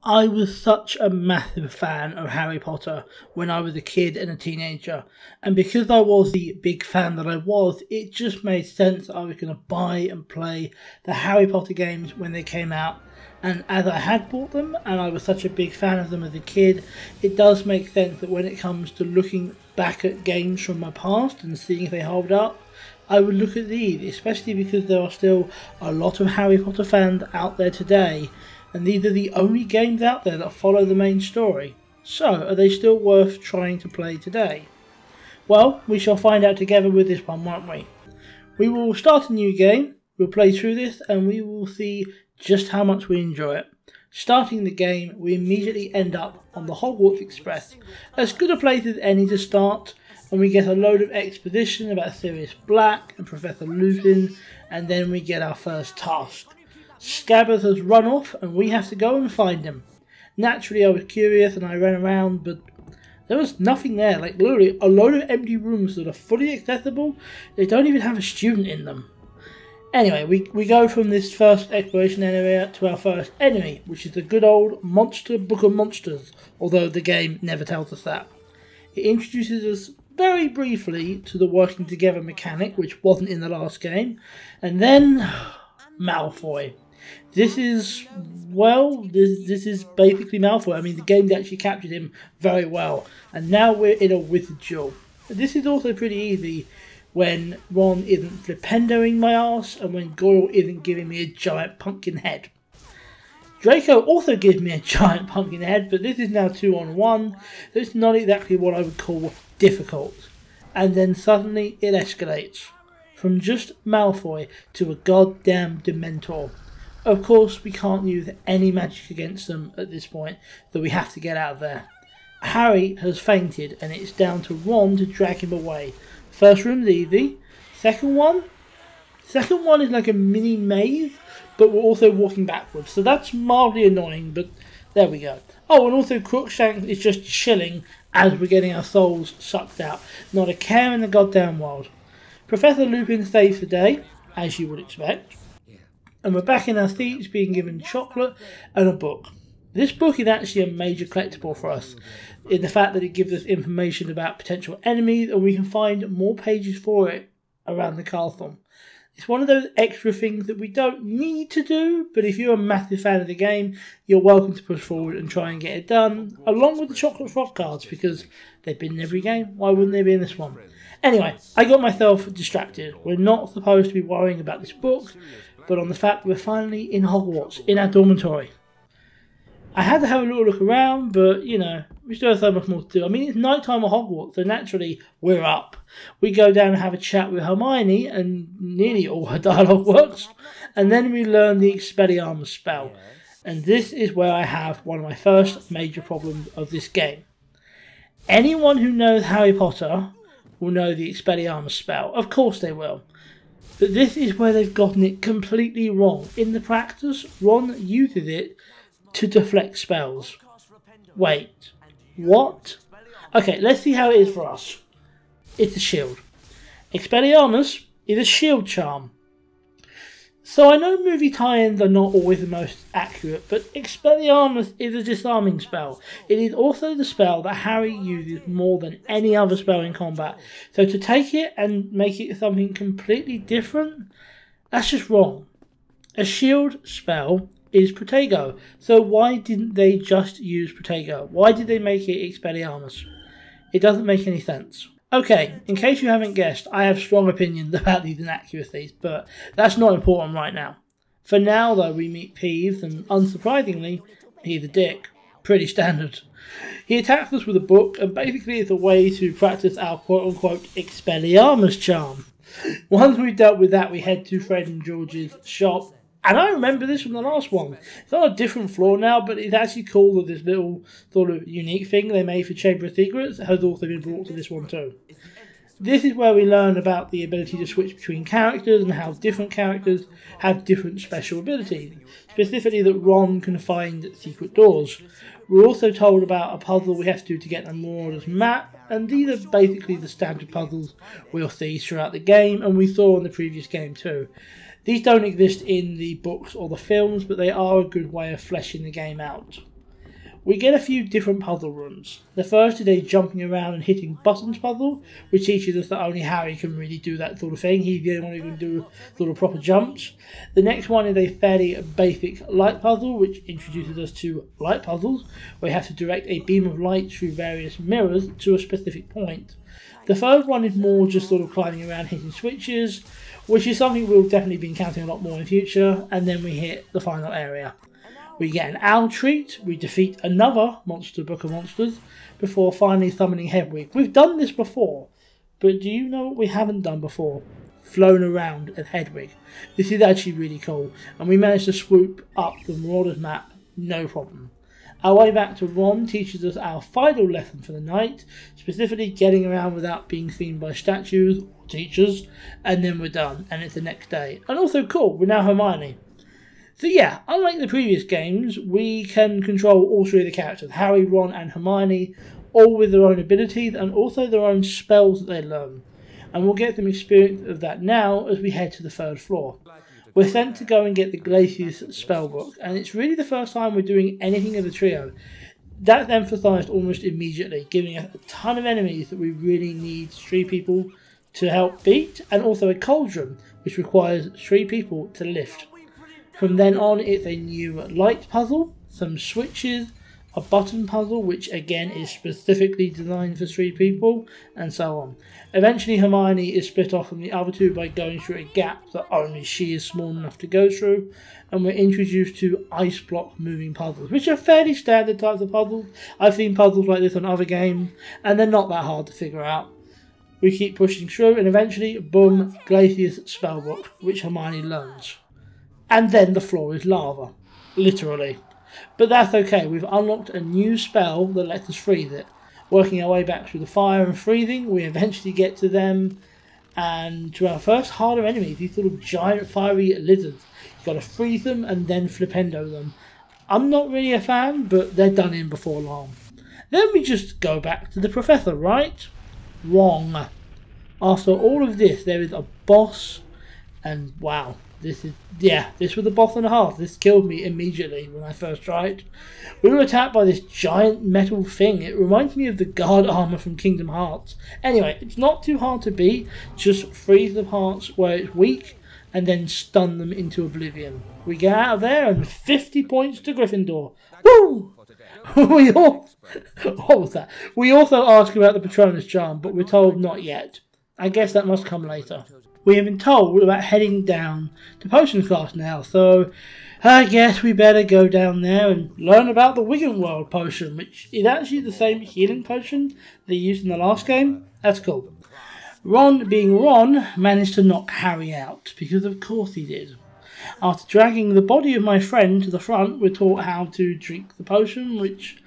I was such a massive fan of Harry Potter when I was a kid and a teenager, and because I was the big fan that I was, it just made sense that I was going to buy and play the Harry Potter games when they came out. And as I had bought them, and I was such a big fan of them as a kid, it does make sense that when it comes to looking back at games from my past and seeing if they hold up, I would look at these, especially because there are still a lot of Harry Potter fans out there today, and these are the only games out there that follow the main story. So, are they still worth trying to play today? Well, we shall find out together with this one, won't we? We will start a new game, we'll play through this, and we will see just how much we enjoy it. Starting the game, we immediately end up on the Hogwarts Express, as good a place as any to start, and we get a load of exposition about Sirius Black and Professor Lupin, and then we get our first task. Scabbers has run off and we have to go and find him. Naturally I was curious and I ran around, but there was nothing there, like literally a load of empty rooms that are fully accessible. They don't even have a student in them. Anyway, we go from this first exploration area to our first enemy, which is the good old Monster Book of Monsters, although the game never tells us that. It introduces us very briefly to the working together mechanic, which wasn't in the last game, and then Malfoy. This is basically Malfoy. I mean, the game actually captured him very well, and now we're in a wizard duel. This is also pretty easy when Ron isn't flipendoing my arse, and when Goyle isn't giving me a giant pumpkin head. Draco also gives me a giant pumpkin head, but this is now 2-on-1, so it's not exactly what I would call difficult. And then suddenly it escalates, from just Malfoy to a goddamn Dementor. Of course, we can't use any magic against them at this point, so we have to get out of there. Harry has fainted, and it's down to Ron to drag him away. First room's easy. Second one is like a mini maze, but we're also walking backwards, so that's mildly annoying, but there we go. Oh, and also Crookshanks is just chilling as we're getting our souls sucked out. Not a care in the goddamn world. Professor Lupin saves the day, as you would expect. And we're back in our seats being given chocolate and a book. This book is actually a major collectible for us, in the fact that it gives us information about potential enemies, and we can find more pages for it around the castle. It's one of those extra things that we don't need to do, but if you're a massive fan of the game, you're welcome to push forward and try and get it done, along with the chocolate frog cards, because they've been in every game. Why wouldn't they be in this one? Anyway, I got myself distracted. We're not supposed to be worrying about this book, but on the fact that we're finally in Hogwarts, in our dormitory. I had to have a little look around, but, you know, we still have so much more to do. I mean, it's night time at Hogwarts, so naturally, we're up. We go down and have a chat with Hermione, and nearly all her dialogue works. And then we learn the Expelliarmus spell. And this is where I have one of my first major problems of this game. Anyone who knows Harry Potter will know the Expelliarmus spell. Of course they will. But this is where they've gotten it completely wrong. In the practice, Ron uses it to deflect spells. Wait, what? Okay, let's see how it is for us. It's a shield. Expelliarmus is a shield charm. So I know movie tie-ins are not always the most accurate, but Expelliarmus is a disarming spell. It is also the spell that Harry uses more than any other spell in combat. So to take it and make it something completely different, that's just wrong. A shield spell is Protego. So why didn't they just use Protego? Why did they make it Expelliarmus? It doesn't make any sense. Okay, in case you haven't guessed, I have strong opinions about these inaccuracies, but that's not important right now. For now, though, we meet Peeves, and unsurprisingly, he's a dick. Pretty standard. He attacks us with a book, and basically it's a way to practice our quote-unquote Expelliarmus charm. Once we've dealt with that, we head to Fred and George's shop. And I remember this from the last one. It's on a different floor now, but it's actually cool that this little sort of unique thing they made for Chamber of Secrets has also been brought to this one too. This is where we learn about the ability to switch between characters and how different characters have different special abilities. Specifically that Ron can find secret doors. We're also told about a puzzle we have to do to get the Marauders map, and these are basically the standard puzzles we'll see throughout the game, and we saw in the previous game too. These don't exist in the books or the films, but they are a good way of fleshing the game out. we get a few different puzzle rooms. The first is a jumping around and hitting buttons puzzle, which teaches us that only Harry can really do that sort of thing. He's the only one who can do sort of proper jumps. The next one is a fairly basic light puzzle, which introduces us to light puzzles, where you have to direct a beam of light through various mirrors to a specific point. The third one is more just sort of climbing around hitting switches, which is something we'll definitely be encountering a lot more in the future, and then we hit the final area. We get an owl treat, we defeat another monster book of monsters, before finally summoning Hedwig. We've done this before, but do you know what we haven't done before? Flown around at Hedwig. This is actually really cool, and we managed to swoop up the Marauders map, no problem. Our way back to Ron teaches us our final lesson for the night, specifically getting around without being seen by statues or teachers, and then we're done, and it's the next day. And also cool, we're now Hermione. So yeah, unlike the previous games, we can control all three of the characters, Harry, Ron and Hermione, all with their own abilities and also their own spells that they learn. And we'll get some experience of that now as we head to the third floor. We're sent to go and get the Glacius spellbook, and it's really the first time we're doing anything as a trio. That's emphasised almost immediately, giving us a ton of enemies that we really need 3 people to help beat, and also a cauldron, which requires 3 people to lift. From then on, it's a new light puzzle, some switches, a button puzzle, which again is specifically designed for 3 people, and so on. Eventually, Hermione is split off from the other 2 by going through a gap that only she is small enough to go through, and we're introduced to ice block moving puzzles, which are fairly standard types of puzzles. I've seen puzzles like this on other games, and they're not that hard to figure out. We keep pushing through, and eventually, boom, Glacius spellbook, which Hermione learns. And then the floor is lava. Literally. But that's okay, we've unlocked a new spell that lets us freeze it. Working our way back through the fire and freezing, we eventually get to them, and to our first harder enemies, these sort of giant fiery lizards. You've got to freeze them and then flipendo them. I'm not really a fan, but they're done in before long. Then we just go back to the professor, right? Wrong. After all of this, there is a boss, and wow. This was a boss and a half. This killed me immediately when I first tried. We were attacked by this giant metal thing. It reminds me of the guard armor from Kingdom Hearts. Anyway, it's not too hard to beat. Just freeze the parts where it's weak and then stun them into oblivion. We get out of there and 50 points to Gryffindor. Woo! What was that? We also ask about the Patronus charm, but we're told not yet. I guess that must come later. We have been told about heading down to potion class now, so I guess we better go down there and learn about the Wiggenweld potion, which is actually the same healing potion they used in the last game. That's cool. Ron, being Ron, managed to knock Harry out, because of course he did. After dragging the body of my friend to the front, we're taught how to drink the potion, which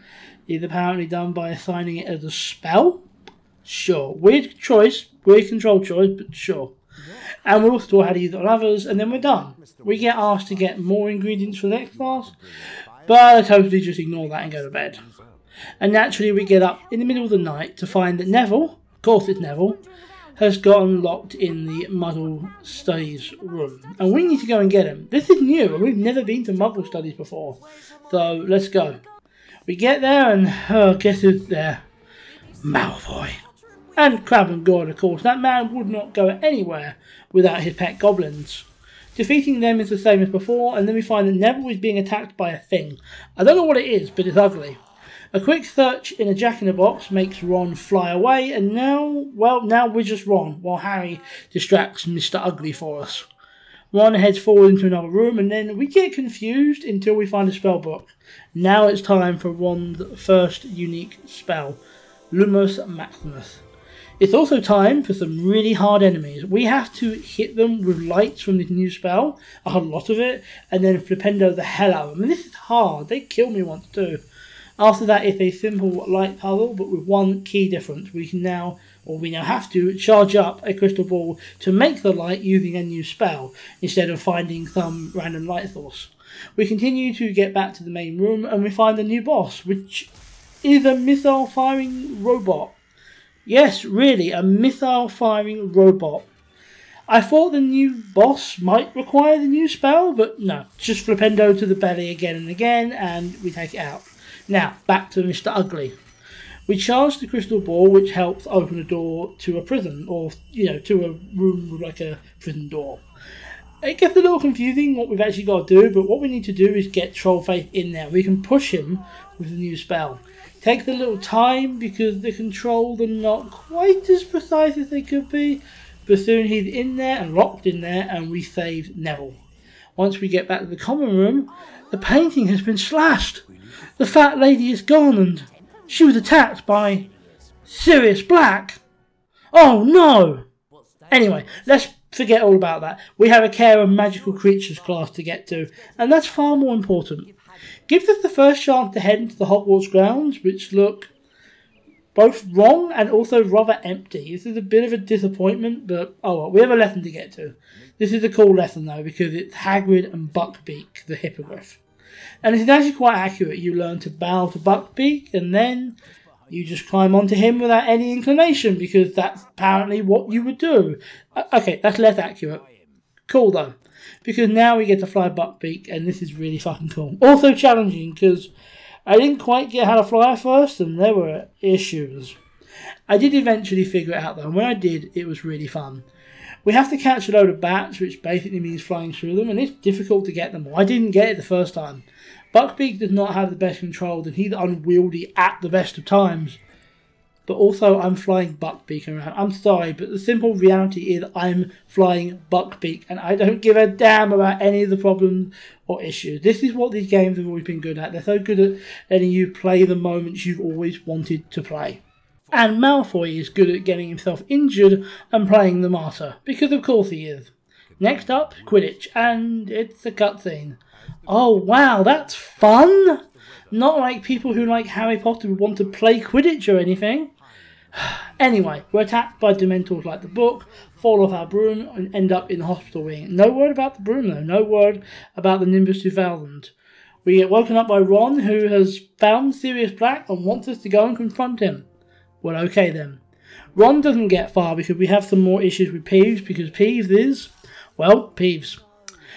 is apparently done by assigning it as a spell. Sure. Weird control choice, but sure. And we're also taught how to use it on others, and then we're done. We get asked to get more ingredients for the next class, but I totally just ignore that and go to bed. And naturally we get up in the middle of the night to find that Neville, of course it's Neville, has gotten locked in the Muddle Studies room. And we need to go and get him. This is new, and we've never been to Muddle Studies before. So, let's go. We get there, and guess who's there? Malfoy. And Crabbe and Goyle, of course. That man would not go anywhere without his pet goblins. Defeating them is the same as before, and then we find that Neville is being attacked by a thing. I don't know what it is, but it's ugly. A quick search in a jack-in-the-box makes Ron fly away, and now we're just Ron, while Harry distracts Mr. Ugly for us. Ron heads forward into another room, and then we get confused until we find a spell book. Now it's time for Ron's first unique spell, Lumos Maximus. It's also time for some really hard enemies. We have to hit them with lights from this new spell, a lot of it, and then flipendo the hell out of them. And this is hard. They killed me once too. After that, it's a simple light puzzle, but with one key difference. We now have to charge up a crystal ball to make the light using a new spell, instead of finding some random light source. We continue to get back to the main room, and we find a new boss, which is a missile-firing robot. Yes, really, a missile-firing robot. I thought the new boss might require the new spell, but no. Just flipendo to the belly again and again, and we take it out. Now, back to Mr. Ugly. We charge the crystal ball, which helps open a door to a prison, or, to a room with like a prison door. It gets a little confusing what we've actually got to do, but what we need to do is get Trollface in there. We can push him with a new spell. It takes a little time because the controls are not quite as precise as they could be, but soon he's in there and locked in there, and we save Neville. Once we get back to the common room, the painting has been slashed. The fat lady is gone and she was attacked by Sirius Black. Oh no! Anyway, let's forget all about that. We have a Care of Magical Creatures class to get to, and that's far more important. Gives us the first chance to head into the Hogwarts grounds, which look both wrong and also rather empty. This is a bit of a disappointment, but oh well, we have a lesson to get to. This is a cool lesson though, because it's Hagrid and Buckbeak, the Hippogriff. And it's actually quite accurate. You learn to bow to Buckbeak, and then you just climb onto him without any inclination, because that's apparently what you would do. Okay, that's less accurate. Cool though, because now we get to fly Buckbeak, and this is really fucking cool. Also challenging, because I didn't quite get how to fly at first, and there were issues. I did eventually figure it out though, and when I did, it was really fun. We have to catch a load of bats, which basically means flying through them, and it's difficult to get them all. I didn't get it the first time. Buckbeak does not have the best control, and he's unwieldy at the best of times. But also, I'm flying Buckbeak around. I'm sorry, but the simple reality is I'm flying Buckbeak, and I don't give a damn about any of the problems or issues. This is what these games have always been good at. They're so good at letting you play the moments you've always wanted to play. And Malfoy is good at getting himself injured and playing the martyr, because of course he is. Next up, Quidditch, and it's a cutscene. Oh wow, that's fun! Not like people who like Harry Potter would want to play Quidditch or anything. Anyway, we're attacked by Dementors like the book, fall off our broom, and end up in the hospital wing. No word about the broom though, no word about the Nimbus 2000. We get woken up by Ron, who has found Sirius Black and wants us to go and confront him. Well, okay then. Ron doesn't get far because we have some more issues with Peeves, because Peeves is, well, Peeves.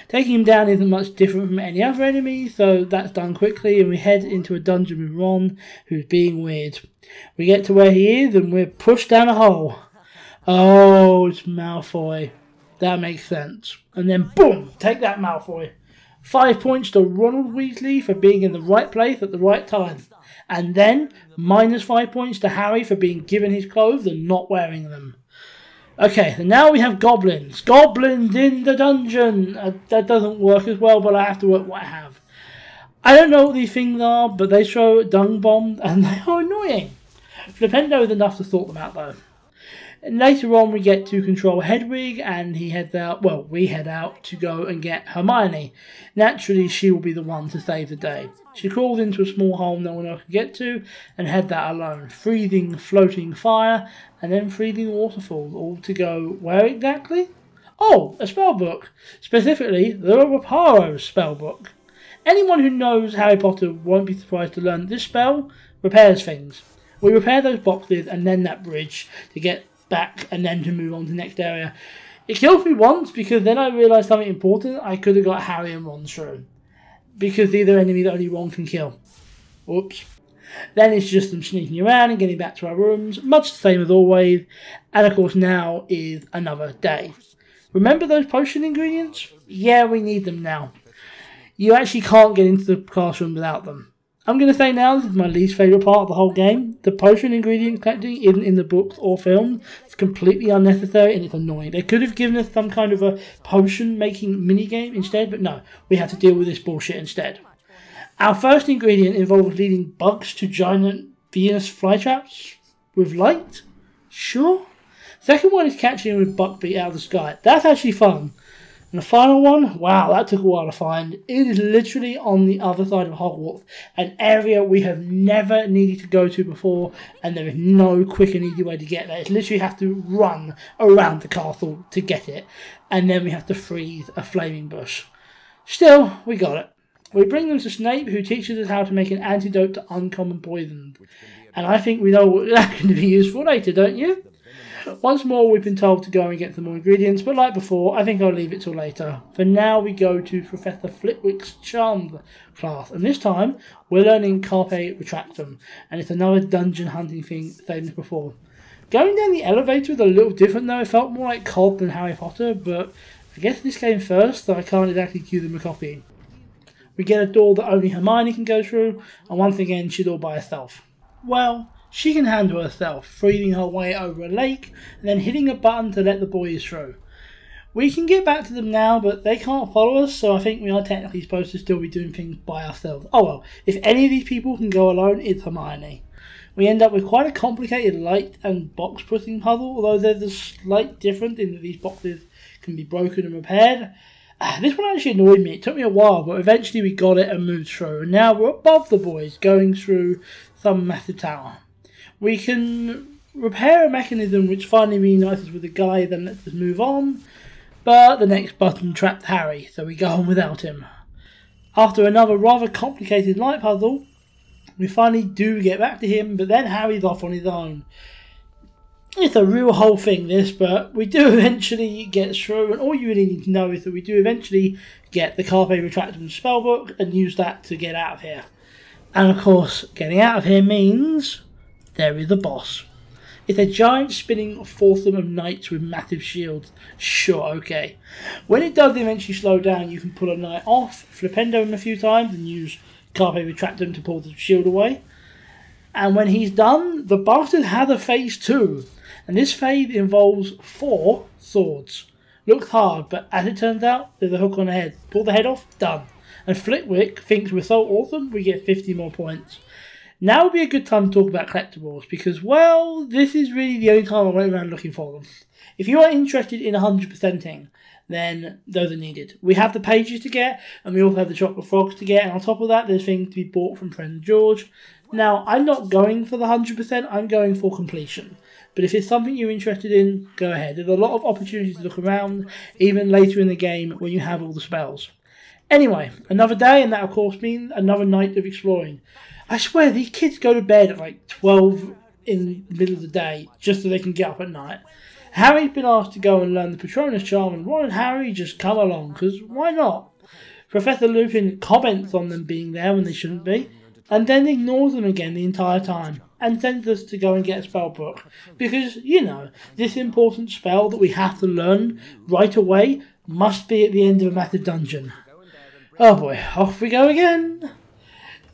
Taking him down isn't much different from any other enemy, so that's done quickly, and we head into a dungeon with Ron, who's being weird. We get to where he is, and we're pushed down a hole. Oh, it's Malfoy. That makes sense. And then, boom! Take that, Malfoy. 5 points to Ronald Weasley for being in the right place at the right time. And then, -5 points to Harry for being given his clothes and not wearing them. Okay, so now we have goblins. Goblins in the dungeon! That doesn't work as well, but I have to work what I have. I don't know what these things are, but they throw dung bombs, and they are annoying. Flipendo is enough to sort them out, though. And later on, we get to control Hedwig, and he heads out, well, we head out to go and get Hermione. Naturally, she will be the one to save the day. She crawls into a small hole no one else can get to, and head that alone. Freezing, floating fire, and then freezing waterfalls, all to go where exactly? Oh, a spellbook. Specifically, the Reparo spellbook. Anyone who knows Harry Potter won't be surprised to learn that this spell repairs things. We repair those boxes and then that bridge to get back and then to move on to the next area. It kills me once because then I realised something important. I could have got Harry and Ron through, because these are enemies that only Ron can kill. Oops. Then it's just them sneaking around and getting back to our rooms, much the same as always. And of course now is another day. Remember those potion ingredients? Yeah, we need them now. You actually can't get into the classroom without them. I'm going to say now, this is my least favourite part of the whole game. The potion ingredient collecting isn't in the books or films. It's completely unnecessary and it's annoying. They could have given us some kind of a potion making minigame instead, but no, we have to deal with this bullshit instead. Our first ingredient involves leading bugs to giant Venus flytraps with light. Sure. Second one is catching with Buckbeak out of the sky. That's actually fun. And the final one, wow, that took a while to find. It is literally on the other side of Hogwarts, an area we have never needed to go to before, and there is no quick and easy way to get there. It's literally have to run around the castle to get it, and then we have to freeze a flaming bush. Still, we got it. We bring them to Snape, who teaches us how to make an antidote to uncommon poisons. And I think we know what that's going to be used for later, don't you? Once more we've been told to go and get some more ingredients, but like before, I think I'll leave it till later. For now we go to Professor Flitwick's Charm class, and this time we're learning Carpe Retractum, and it's another dungeon hunting thing, same as before. Going down the elevator is a little different though. It felt more like COD than Harry Potter, but I guess this came first, so I can't exactly give them a copy. We get a door that only Hermione can go through, and once again she's all by herself. Well, she can handle herself, freezing her way over a lake, and then hitting a button to let the boys through. We can get back to them now, but they can't follow us, so I think we are technically supposed to still be doing things by ourselves. Oh well, if any of these people can go alone, it's Hermione. We end up with quite a complicated light and box putting puzzle, although there's a slight difference in that these boxes can be broken and repaired. This one actually annoyed me. It took me a while, but eventually we got it and moved through. And now we're above the boys, going through some massive tower. We can repair a mechanism which finally reunites us with the guy, then lets us move on. But the next button trapped Harry, so we go on without him. After another rather complicated light puzzle, we finally do get back to him, but then Harry's off on his own. It's a real whole thing, this, but we do eventually get through, and all you really need to know is that we do eventually get the Carpe Retractum spellbook and use that to get out of here. And of course, getting out of here means there is a boss. It's a giant spinning foursome of knights with massive shields. Sure, okay. When it does eventually slow down, you can pull a knight off, flipendo him a few times, and use Carpe Retractum to pull the shield away. And when he's done, the bastard has a phase 2. And this phase involves 4 swords. Looks hard, but as it turns out, there's a hook on the head. Pull the head off, done. And Flitwick thinks we're so awesome, we get 50 more points. Now would be a good time to talk about collectibles, because, well, this is really the only time I went around looking for them. If you are interested in 100%ing, then those are needed. We have the pages to get, and we also have the chocolate frogs to get, and on top of that, there's things to be bought from Friend George. Now, I'm not going for the 100%, I'm going for completion. But if it's something you're interested in, go ahead. There's a lot of opportunities to look around, even later in the game when you have all the spells. Anyway, another day, and that of course means another night of exploring. I swear, these kids go to bed at like 12 in the middle of the day, just so they can get up at night. Harry's been asked to go and learn the Patronus charm, and Ron and Harry just come along, because why not? Professor Lupin comments on them being there when they shouldn't be, and then ignores them again the entire time, and sends us to go and get a spell book. Because, you know, this important spell that we have to learn right away must be at the end of a massive dungeon. Oh boy, off we go again.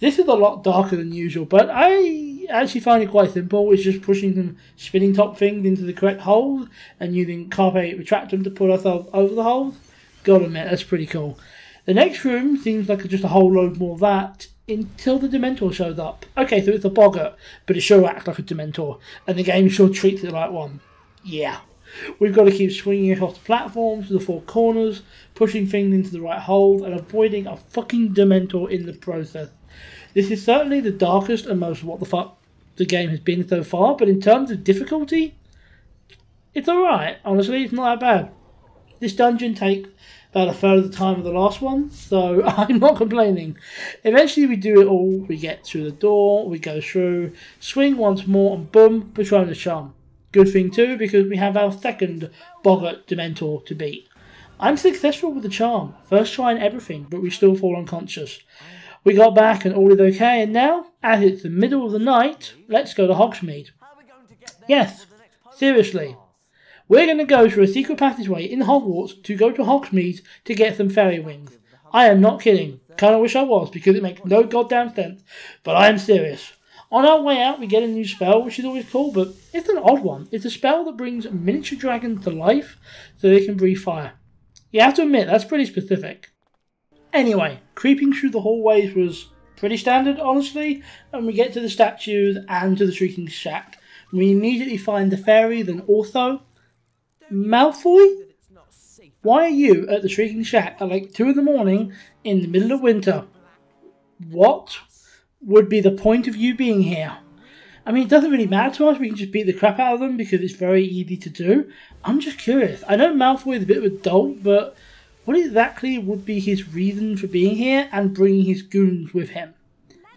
This is a lot darker than usual, but I actually find it quite simple. It's just pushing some spinning top things into the correct holes and using Carpe Retractum to pull ourselves over the holes. Gotta admit, that's pretty cool. The next room seems like just a whole load more of that, until the Dementor shows up. Okay, so it's a boggart, but it sure acts like a Dementor, and the game sure treats it like one. Yeah. We've got to keep swinging across the platforms to the 4 corners, pushing things into the right holes, and avoiding a fucking Dementor in the process. This is certainly the darkest and most what the fuck the game has been so far, but in terms of difficulty, it's alright. Honestly, it's not that bad. This dungeon takes about a third of the time of the last one, so I'm not complaining. Eventually we do it all, we get through the door, we go through, swing once more, and boom, Patronus charm. Good thing too, because we have our second boggart Dementor to beat. I'm successful with the charm, first try and everything, but we still fall unconscious. We got back and all is okay, and now, as it's the middle of the night, let's go to Hogsmeade. Yes, seriously. We're going to go through a secret passageway in Hogwarts to go to Hogsmeade to get some fairy wings. I am not kidding. Kinda wish I was, because it makes no goddamn sense, but I am serious. On our way out, we get a new spell, which is always cool, but it's an odd one. It's a spell that brings miniature dragons to life so they can breathe fire. You have to admit, that's pretty specific. Anyway, creeping through the hallways was pretty standard, honestly, and we get to the statues and to the Shrieking Shack. We immediately find the fairies and also Malfoy? Why are you at the Shrieking Shack at like 2 in the morning in the middle of winter? What would be the point of you being here? I mean, it doesn't really matter to us. We can just beat the crap out of them because it's very easy to do. I'm just curious. I know Malfoy is a bit of a dolt, but what exactly would be his reason for being here and bringing his goons with him?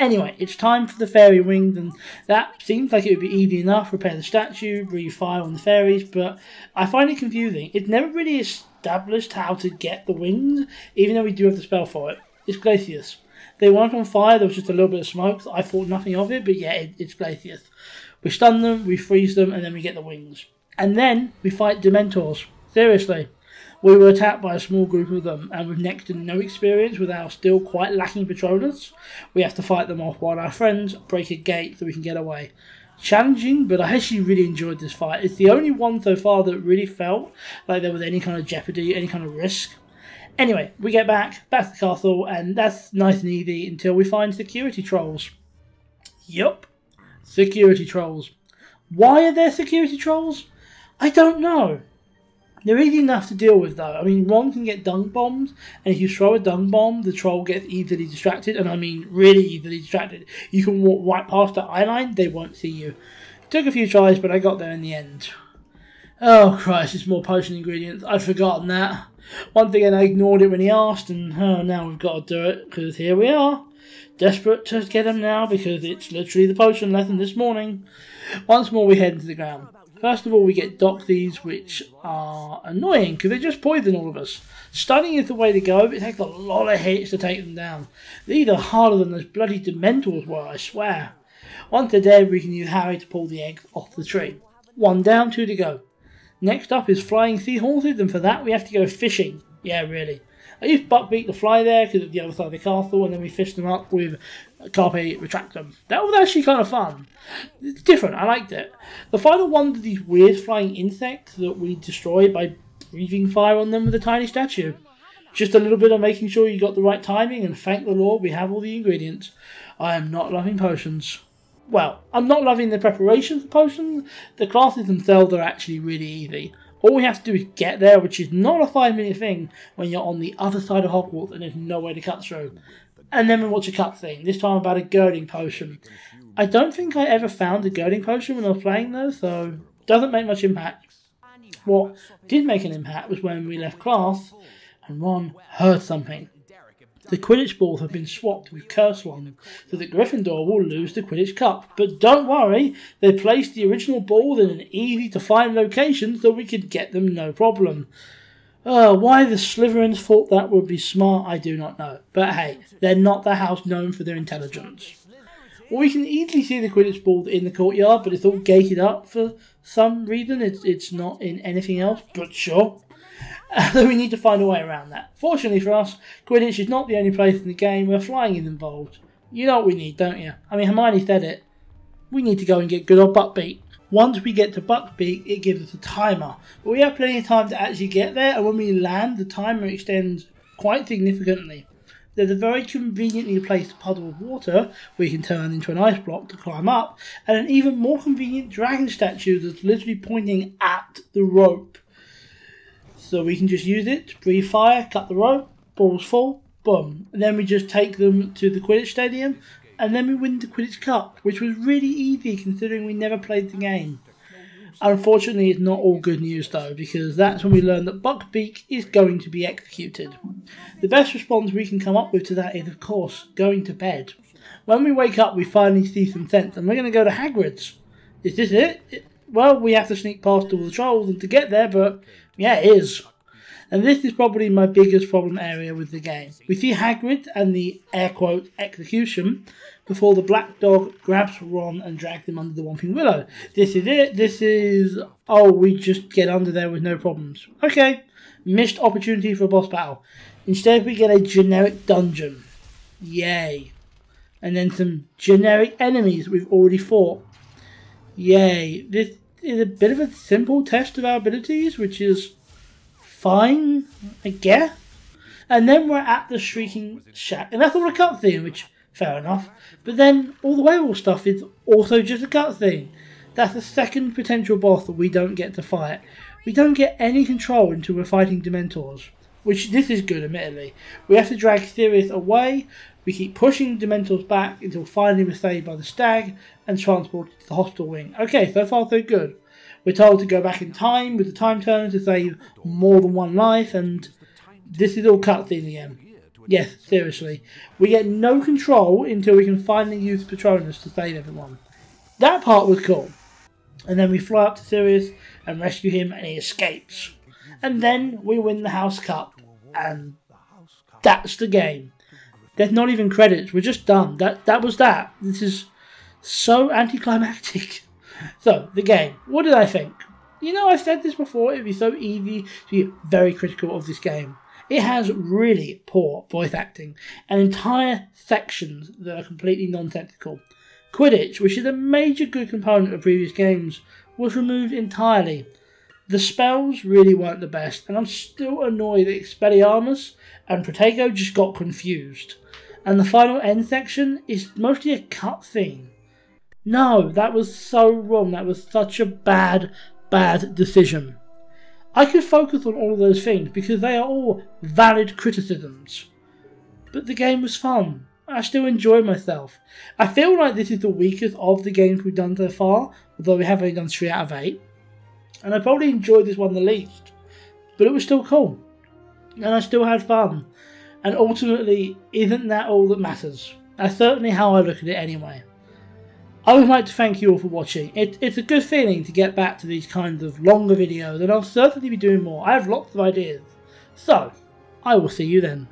Anyway, it's time for the fairy wings, and that seems like it would be easy enough. Repair the statue, breathe fire on the fairies, but I find it confusing. It's never really established how to get the wings, even though we do have the spell for it. It's Glacius. They weren't on fire, there was just a little bit of smoke. I thought nothing of it, but yeah, it's Glacius. We stun them, we freeze them, and then we get the wings. And then we fight Dementors. Seriously. We were attacked by a small group of them, and with next to no experience with our still quite lacking Patronus, we have to fight them off while our friends break a gate so we can get away. Challenging, but I actually really enjoyed this fight. It's the only one so far that really felt like there was any kind of jeopardy, any kind of risk. Anyway, we get back to the castle, and that's nice and easy until we find security trolls. Yup, security trolls. Why are there security trolls? I don't know. They're easy enough to deal with though. I mean, Ron can get dung bombed, and if you throw a dung bomb, the troll gets easily distracted, and I mean really easily distracted. You can walk right past the eye line, they won't see you. It took a few tries, but I got there in the end. Oh Christ, it's more potion ingredients. I'd forgotten that. Once again, I ignored it when he asked, and now we've got to do it, because here we are. Desperate to get them now, because it's literally the potion lesson this morning. Once more, we head into the ground. First of all, we get Doxies, which are annoying, because they just poison all of us. Stunning is the way to go, but it takes a lot of hits to take them down. These are harder than those bloody Dementors were, I swear. Once they're dead, we can use Harry to pull the eggs off the tree. 1 down, 2 to go. Next up is flying seahorses, and for that we have to go fishing. Yeah, really. I used Buckbeak to fly there because it's the other side of the castle, and then we fished them up with Carpe Retractum. That was actually kind of fun. It's different, I liked it. The final one is these weird flying insects that we destroyed by breathing fire on them with a tiny statue. Just a little bit of making sure you got the right timing, and thank the Lord we have all the ingredients. I am not loving potions. Well, I'm not loving the preparation for potions. The classes themselves are actually really easy. All we have to do is get there, which is not a 5-minute thing when you're on the other side of Hogwarts and there's no way to cut through. And then we watch a cutscene, this time about a girding potion. I don't think I ever found a girding potion when I was playing though, so it doesn't make much impact. What did make an impact was when we left class and Ron heard something. The Quidditch balls have been swapped with cursed ones, so that Gryffindor will lose the Quidditch Cup. But don't worry, they placed the original balls in an easy-to-find location so we could get them no problem. Why the Slytherins thought that would be smart, I do not know. But hey, they're not the house known for their intelligence. Well, we can easily see the Quidditch balls in the courtyard, but it's all gated up for some reason. It's not in anything else, but sure. So we need to find a way around that. Fortunately for us, Quidditch is not the only place in the game where flying is involved. You know what we need, don't you? I mean, Hermione said it. We need to go and get good old Buckbeak. Once we get to Buckbeak, it gives us a timer. But we have plenty of time to actually get there, and when we land, the timer extends quite significantly. There's a very conveniently placed puddle of water we can turn into an ice block to climb up, and an even more convenient dragon statue that's literally pointing at the rope. So we can just use it, breathe fire, cut the rope, balls full, boom. And then we just take them to the Quidditch Stadium, and then we win the Quidditch Cup, which was really easy considering we never played the game. Unfortunately, it's not all good news though, because that's when we learn that Buckbeak is going to be executed. The best response we can come up with to that is, of course, going to bed. When we wake up, we finally see some sense, and we're going to go to Hagrid's. Is this it? Well, we have to sneak past all the trolls and to get there, but yeah, it is. And this is probably my biggest problem area with the game. We see Hagrid and the air quote execution before the black dog grabs Ron and drags him under the Whomping Willow. This is it. This is, oh, we just get under there with no problems. Okay, missed opportunity for a boss battle. Instead we get a generic dungeon. Yay. And then some generic enemies we've already fought. Yay. This is a bit of a simple test of our abilities, which is fine, I guess. And then we're at the Shrieking Shack, and that's all a cutscene, which, fair enough. But then all the werewolf stuff is also just a cutscene. That's the second potential boss that we don't get to fight. We don't get any control until we're fighting Dementors, which this is good, admittedly. We have to drag Sirius away. We keep pushing Dementors back until finally we're saved by the stag and transported to the hospital wing. Okay, so far so good. We're told to go back in time with the time turner to save more than one life, and this is all cutscene again. Yes, seriously. We get no control until we can finally use Patronus to save everyone. That part was cool. And then we fly up to Sirius and rescue him, and he escapes. And then we win the House Cup. And that's the game. There's not even credits. We're just done. That was that. This is so anticlimactic. So, the game. What did I think? You know, I've said this before. It'd be so easy to be very critical of this game. It has really poor voice acting and entire sections that are completely non-technical. Quidditch, which is a major good component of previous games, was removed entirely. The spells really weren't the best, and I'm still annoyed that Expelliarmus and Protego just got confused. And the final end section is mostly a cutscene. No, that was so wrong. That was such a bad decision. I could focus on all of those things because they are all valid criticisms. But the game was fun. I still enjoyed myself. I feel like this is the weakest of the games we've done so far, although we have only done 3 out of 8. And I probably enjoyed this one the least. But it was still cool. And I still had fun. And ultimately, isn't that all that matters? That's certainly how I look at it anyway. I would like to thank you all for watching. It's a good feeling to get back to these kinds of longer videos, and I'll certainly be doing more. I have lots of ideas. So, I will see you then.